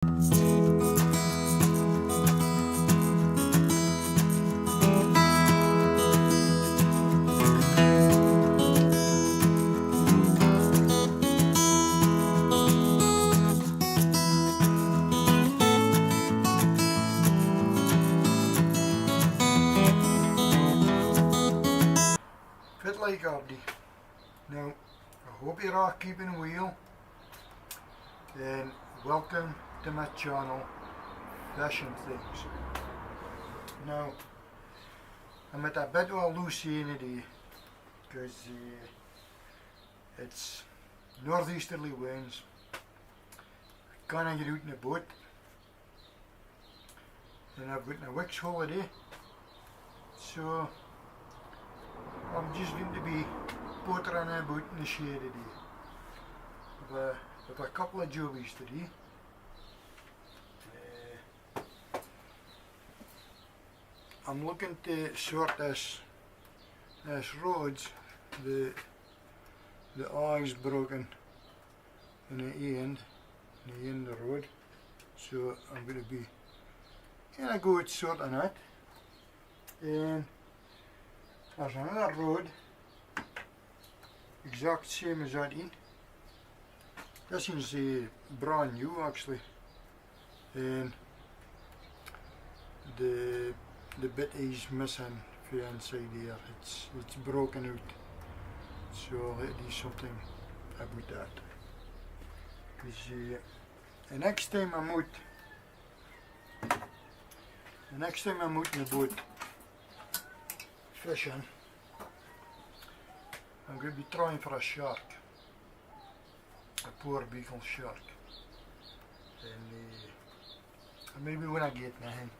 Fit like Abdi. Now, I hope you're all keeping well, and welcome to my channel, FISHnTHINGs. Now, I'm at a bit of a loose end today, because it's northeasterly winds. Can't get out in the boat, and I've got a week's holiday, so I'm just going to be pottering about in the shade today. With a couple of jobbies today. I'm looking to sort this roads. The eye's broken in the end of the road, so I'm going to be go at sorting it. And there's another road, exact same as that one. This one's brand new actually, and the bit is missing from the inside here. It's broken out, so I'll have to do something about that. Because the next time I'm out in the boat fishing, I'm going to be trying for a shark, a poor beagle shark, and maybe when I get nothing,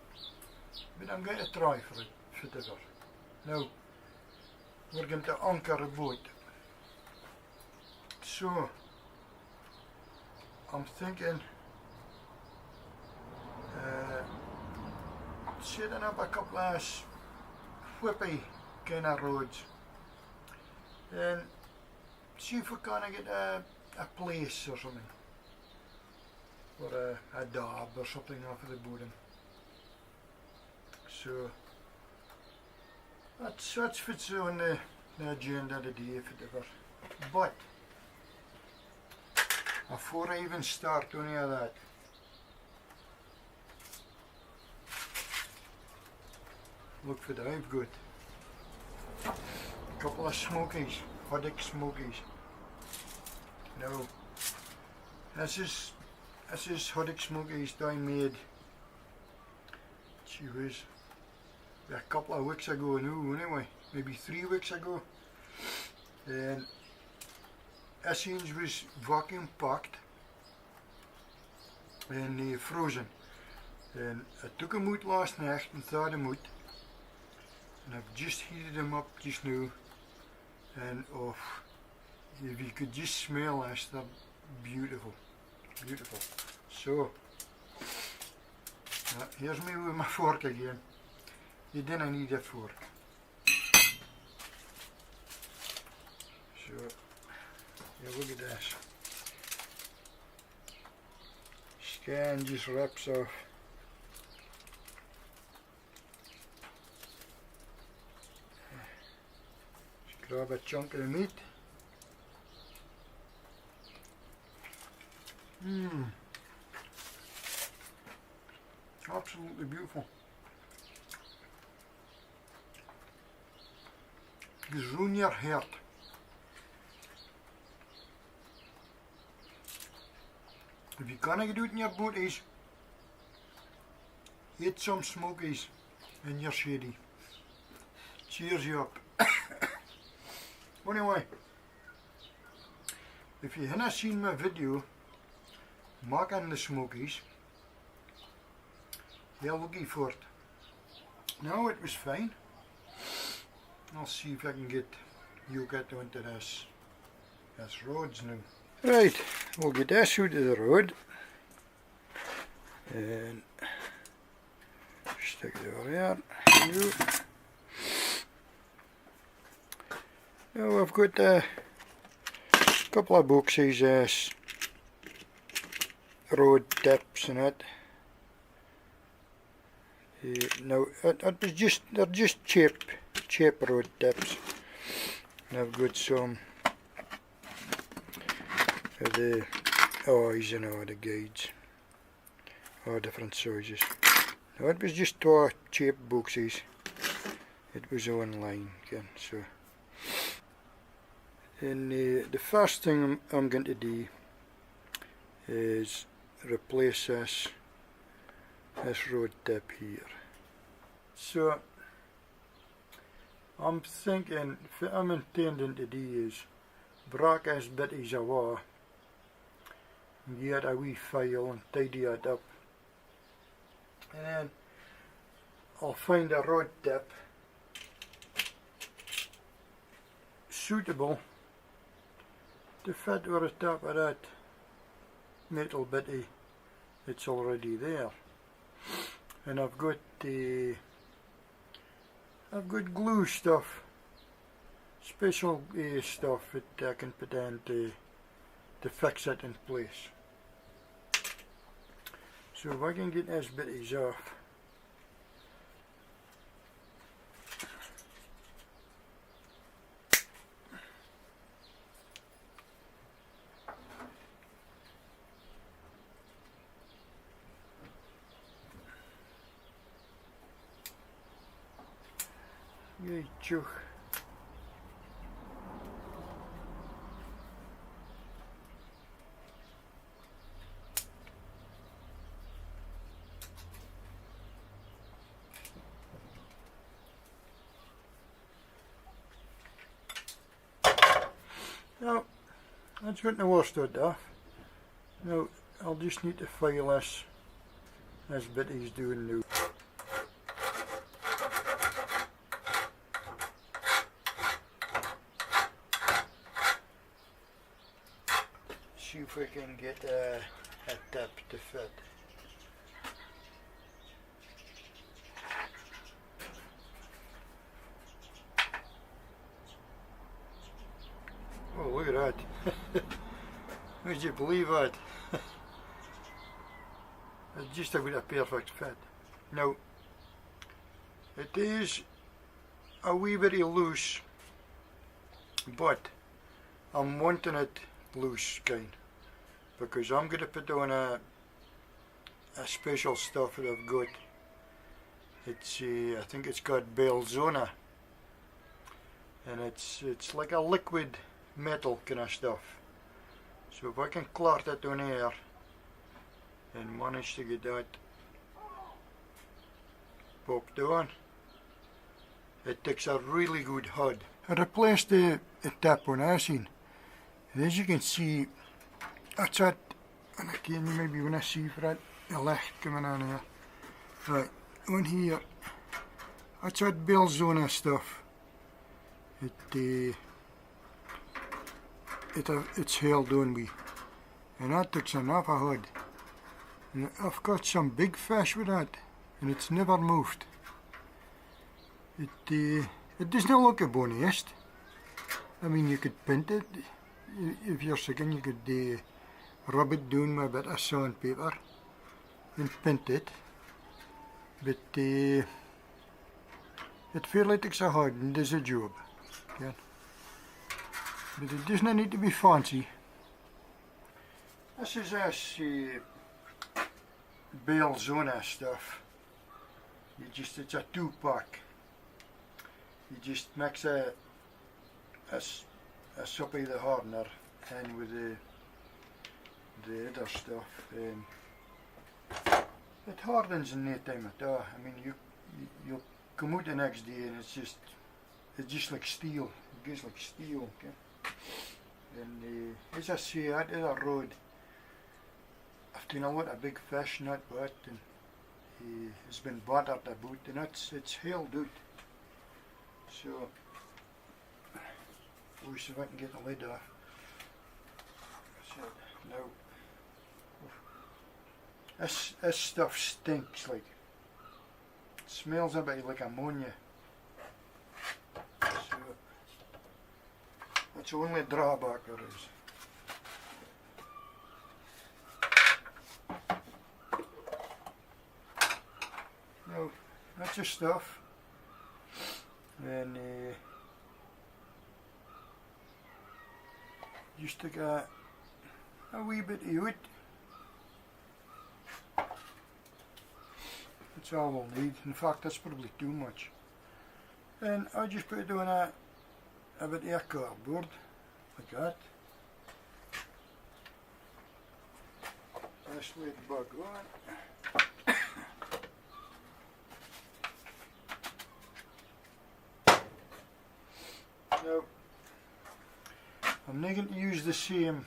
but I'm going to try for it, whatever. Now, we're going to anchor a boat, so I'm thinking setting up a couple of whippy kind of roads, and see if we can get a place or something, or a dab or something off of the bottom. So that's fits on the agenda today, whatever. But before I even start any of that, look for that I've got a couple of smokies, Hoddick smokies. Now, this is Hoddick smokies that I made, she was a couple of weeks ago now, anyway, maybe 3 weeks ago, and this was vacuum packed and frozen, and I took them out last night and thawed them out. And I've just heated them up just now, and oh, if you could just smell this, they're beautiful, beautiful. So, here's me with my fork again. You didn't need a fork. So, yeah, look at this. Skin just rips off. Grab a chunk of the meat. Absolutely beautiful. Gezoen your heart. If you can't get out in your boaties, eat some smokies in your shady. Cheers you up. Anyway, if you haven't seen my video making the smokies, heel looking for it. No, it was fine. I'll see if I can get onto this roads now. Right, we'll get this out of the road and stick it over there. Now I've got a couple of boxes road tips and it. Now it was they're just cheap road tips. And I've got some of the eyes and all the guides, all different sizes. Now it was just two cheap boxes. It was online again, so. And the first thing I'm going to do is replace this road tip here. So I'm thinking, what I'm intending to do is break this bitties away and get a wee file and tidy it up, and then I'll find a road tip suitable to fit over the top of that metal bitty that's already there. And I've got glue stuff, special stuff that I can put in to fix it in place. So if I can get these bitties off. Jeetje. Now, that's got the worst of it off. Now, I'll just need to file this bit he's doing now. See if we can get a tip to fit. Oh, look at that. Would you believe that? It's just about a perfect fit. Now, it is a wee bit loose, but I'm wanting it loose kind, because I'm going to put on a special stuff that I've got. It's I think it's called Belzona, and it's like a liquid metal kind of stuff. So if I can clot it on air and manage to get that popped on, it takes a really good hud. I replaced the tap on acid, and as you can see, that's it. And again, you maybe want to see for that the light coming on here. Right, on here, that's that Belzona stuff. It's held on me, and that takes an awful hud. And I've got some big fish with that, and it's never moved. It does not look a bonniest. I mean, you could paint it. If you're sick, you could rub it down with a bit of sandpaper and paint it. But it fairly takes a hard and does a job. Okay? But it does not need to be fancy. This is Belzona stuff. It's a 2-pack. You just mix a sup of the hardener in with the other stuff, and it hardens in no time at all. I mean, you'll come out the next day and it's just like steel. It goes like steel. Okay? And as I say, that is a road. I've done a lot of big fish, not bad, and it's been battered about, and it's held out. So, we'll see if I can get the lid off. So, now, this stuff stinks, like, it smells a bit like ammonia. So, that's the only drawback there is. that's your stuff. And just take a wee bit of it. That's all we'll need. In fact, that's probably too much. And I just put it on a bit of cardboard, like that. Just lay the bug on. Now, I'm not going to use the same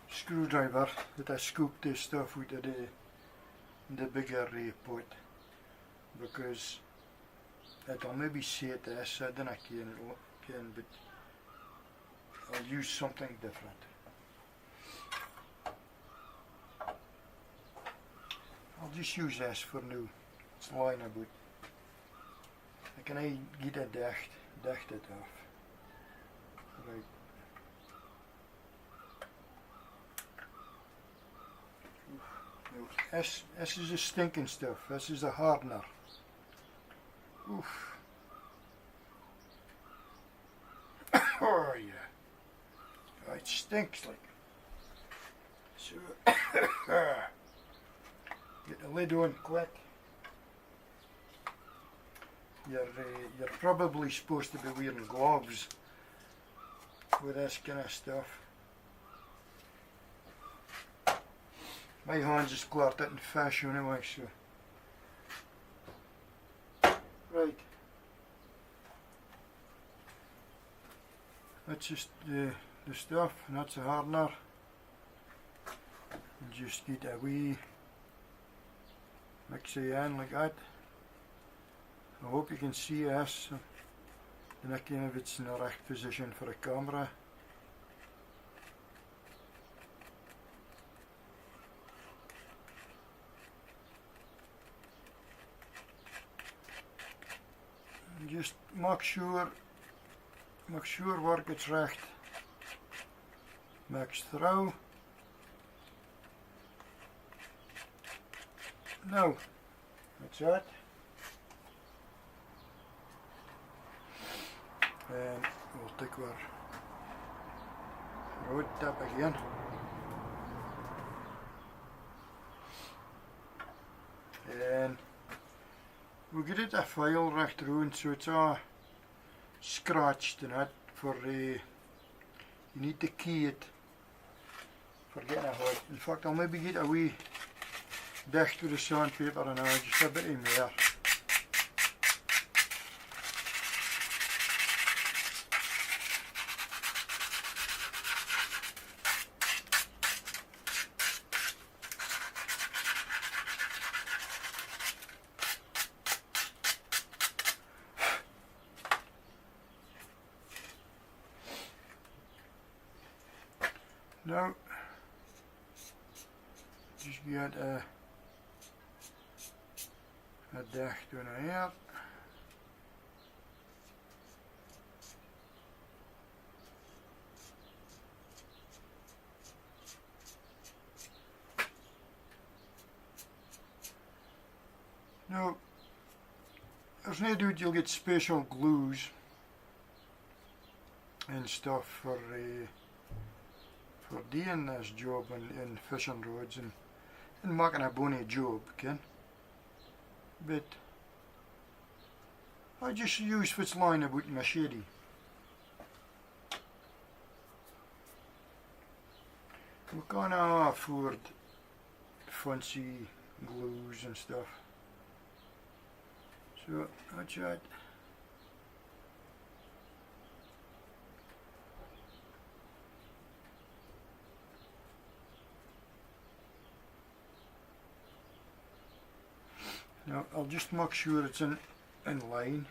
screwdriver that I scooped this stuff with the bigger pot, because it'll maybe set this, I don't know, but I'll use something different. I'll just use this for now. It's lying about. I can get it dicht it off. Right. Now, this is the stinking stuff. This is the hardener. Oof. Oh yeah. Oh, it stinks like. So get the lid on quick. You're probably supposed to be wearing gloves with this kind of stuff. My hands is cleared it in fish anyway, so. Right. That's just the stuff, and that's a hardener. And just get a wee mix it in like that. I hope you can see this, and again if it's in the right position for a camera. And just make sure work it's recht mixed through. Now, that's it. And we'll take our road tap again. And we'll get it a file right through, so it's all scratched in it for you need to key it for getting a hold. In fact, I'll maybe get a wee dicht with the sandpaper and I'll just a bit in there. Now, just get a dicht doen hier. Now, as you do, you'll get special glues and stuff for doing this job in fishing rods and making a bonny job, ken? But I just use what's lying about in my shed. We can't afford fancy glues and stuff. So that's it. Now I'll just make sure it's in line.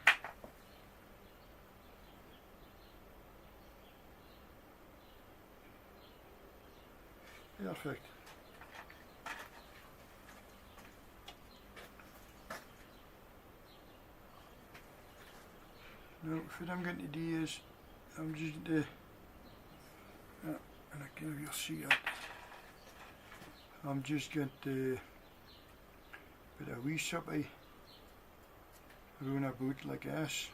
Perfect. Now what I'm going to do is I'm just and I can't see it. I'm just going to Put a wee suppy round about like this.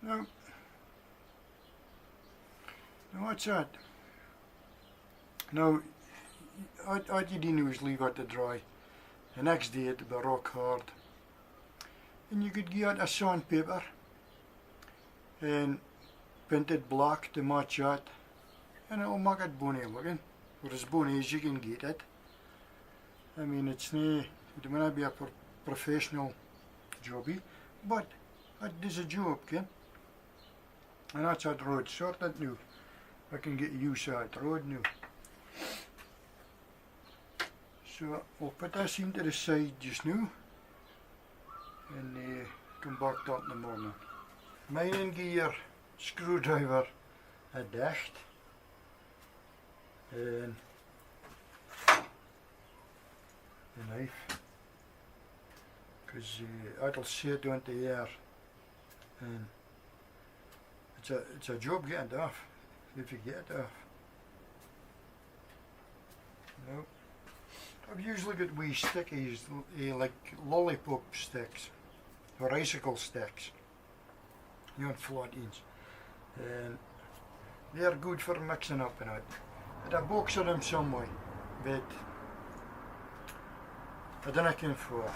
Now what's that? Now, all you do is leave it to dry. The next day it'll be rock hard. And you could get a sandpaper and paint it black to match it, and it'll make it bonny looking, or as bonny as you can get it. I mean, it may not be a professional jobby, but it does a job, okay? And that's that road sorted now. I can get used to that road now. So I'll put this into the side just now and come back to it in the morning. Mijn gear screwdriver is dicht. En the knife, because it'll sit on the air, and it's a job getting it off, if you get it off. No, I've usually got wee stickies, like lollipop sticks, or icicle sticks, you know, flat ends, and they're good for mixing up and out. I'd a box of them some way, but I don't know for.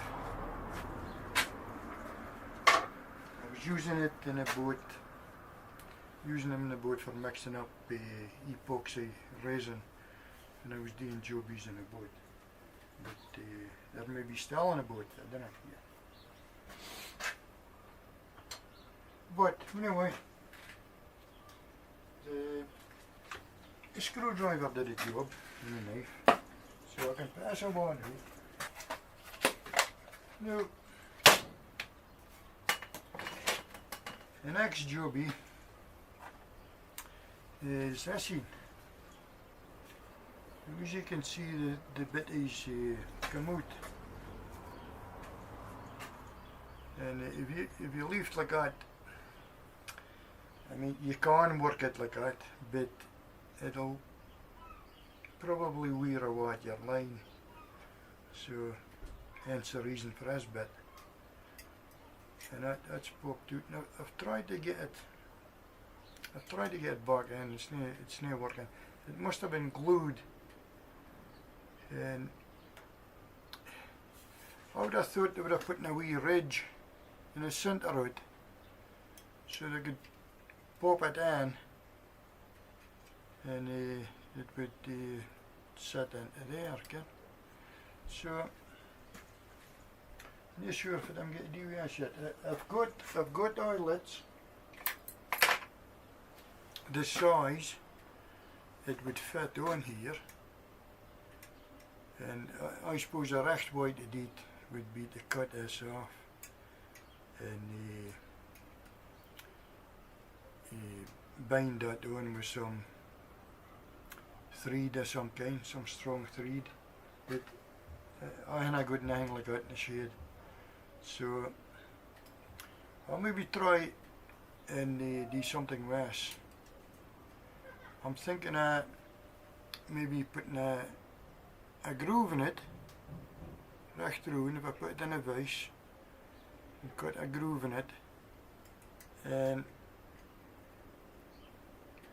I was using it in a boat, for mixing up epoxy resin, and I was doing jobbies in a boat. But there may be still in a boat, I don't know yet. But anyway, the screwdriver did a job and the knife, so I can pass them on now. Now, the next jobby is this one. As you can see, the bit is come out, and if you leave it like that, I mean, you can work it like that, but it'll probably wear away your line, so hence the reason for this bit. And that's popped out. Now I've tried to get it back in, it's not working. It must have been glued, and I would have thought they would have put in a wee ridge in the centre of it, so they could pop it in, and it would sit into there, okay? So I'm not sure if I'm going to do this yet. I've got eyelets the size it would fit on here, and I suppose the recht way to do it would be to cut this off and bind that on with some thread of some kind, some strong thread, but I haven't got anything like that in the shade, so I'll maybe try and do something with this. I'm thinking of maybe putting a groove in it, recht through, and if I put it in a vise and cut a groove in it, and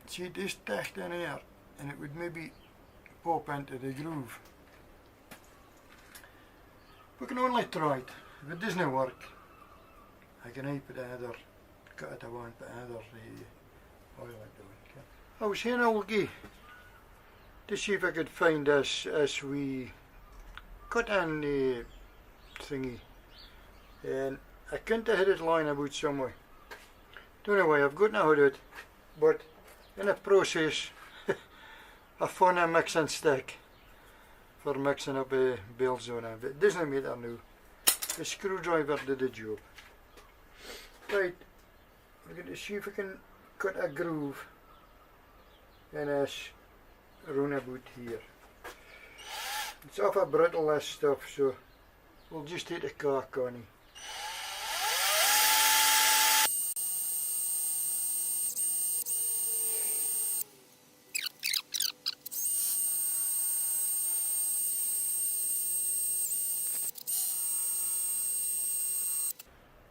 see this dicht in here, and it would maybe pop into the groove. We can only try it. If it doesn't work, I can put another, cut it away and put another oil into it. I was here now looking to see if I could find this as we cut in the thingy, and I couldn't hit it line about somewhere. Don't know why I've got no of it, but in a process a fun mixing stick for mixing up a bell zone. But it doesn't matter now. The screwdriver did the job. Right, we're going to see if we can cut a groove in this roundabout here. It's awful brittle, this stuff, so we'll just take the cork on it.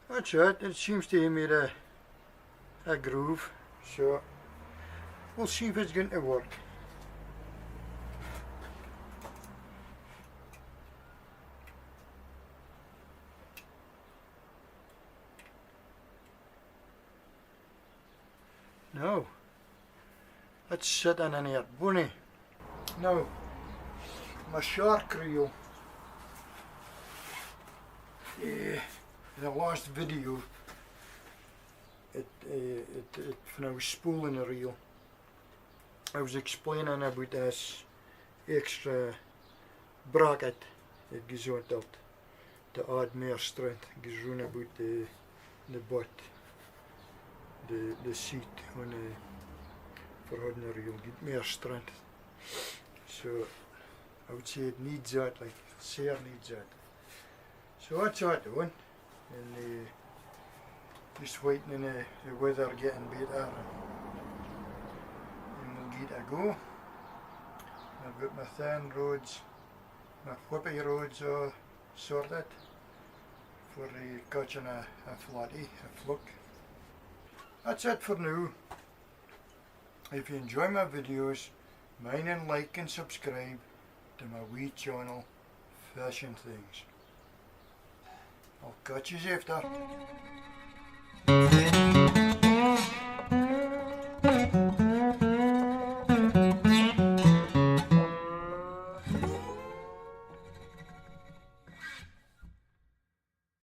That's it, it seems to have made a groove, so we'll see if it's going to work. No, it's sitting in here, bunny. Now, my shark reel. In the last video, when I was spooling the reel, I was explaining about this extra bracket that goes on top to add more strength. It goes round about the butt, the seat on for holding the reel, get more strength. So I would say it needs that, like Sarah needs that. So that's what I'm doing, and just waiting the weather getting better, and we'll get a go. I've got my thin roads, my flippy roads all sorted for catching a flatty, a fluke. That's it for now. If you enjoy my videos, mind and like and subscribe to my wee channel, FISHnTHINGS. I'll catch you after.